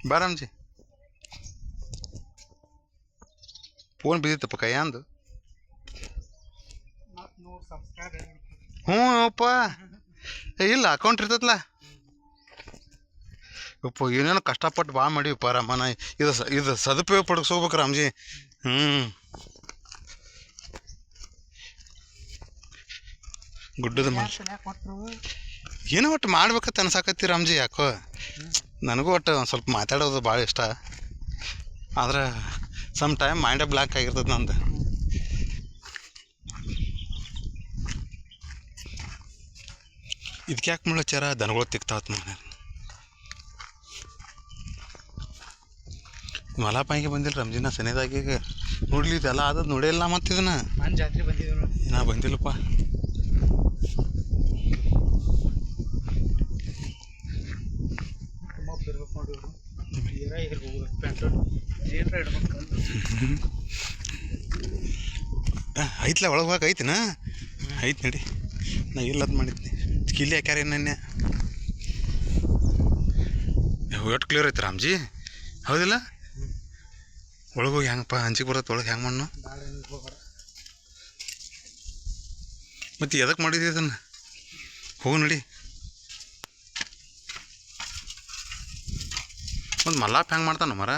ಬಾರಾಮ್ಜಿ phone ಬಿದ್ದಿತ್ತಪ್ಪ ಕೈಯಂದು. ಹ್ಞೂ ಅಪ್ಪ ಇಲ್ಲ ಅಕೌಂಟ್ ಇರ್ತೈತಲ್ಲ ಅಪ್ಪ. ಏನೇನೋ ಕಷ್ಟಪಟ್ಟು ಭಾಳ ಮಾಡೀವಪ್ಪ ರಾಮನ. ಇದು ಸದುಪಯೋಗ ಪಡಿಸ್ಕೋಬೇಕು ರಾಮ್ಜಿ. ಗುಡ್ಡದ ಮಾಡಿ ಏನೋ ಒಟ್ಟು ಮಾಡ್ಬೇಕಂತ ಅನ್ಸಾಕತ್ತಿ ರಾಮ್ಜಿ. ಯಾಕೋ ನನಗೂ ಒಟ್ಟು ಒಂದು ಸ್ವಲ್ಪ ಮಾತಾಡೋದು ಭಾಳ ಇಷ್ಟ. ಆದ್ರೆ ಸಮ್ ಟೈಮ್ ಮೈಂಡೇ ಬ್ಲ್ಯಾಕ್ ಆಗಿರ್ತದೆ ನಂದು. ಇದಕ್ಕೆ ಯಾಕೆ ಮಾಡ್ಲಚ್ಚಾರ ದನಗಳು ತಿಕ್ತಾವತ್ ಮನೆ. ಮಲಾಪಾಯಿಗೆ ಬಂದಿಲ್ಲ ರಂಜಿನ ಸನೇದಾಗಿ. ನೋಡ್ಲಿ ಇದೆಲ್ಲ ಆದದ್ದು ನೋಡಿಲ್ಲ ಮತ್ತೆ ಇದನ್ನ ಜಾತ್ರೆ ಬಂದಿದ್ರು ನಾ ಬಂದಿಲ್ಲಪ್ಪ. ಐತ್ಲ ಒಳಗೆ ಹೋಗಕ್ಕೆ ಐತಿನ ಐತಿ ನಡಿ. ನಾ ಇಲ್ಲದ್ ಮಾಡಿದ್ನಿ ಕಿಲ್ಲಿ ಯಾಕ್ಯಾರ ನೆನ್ನೆ. ಎಷ್ಟು ಕ್ಲಿಯರ್ ಐತೆ ರಾಮ್ಜಿ ಹೌದಿಲ್ಲ? ಒಳಗೆ ಹೋಗಿ ಹೆಂಗಪ್ಪ ಹಂಚಿಗೆ ಬರ್ತೈತೆ ಒಳಗೆ ಹೆಂಗೆ ಮಣ್ಣು ಮತ್ತೆ ಎದಕ್ಕೆ ಮಾಡಿದ್ವಿ ಅದನ್ನು? ಹೋಗು ನಡಿ. ಮತ್ತು ಮಲ್ಲಾಪ್ ಹೆಂಗೆ ಮಾಡ್ತಾನ ಮರ?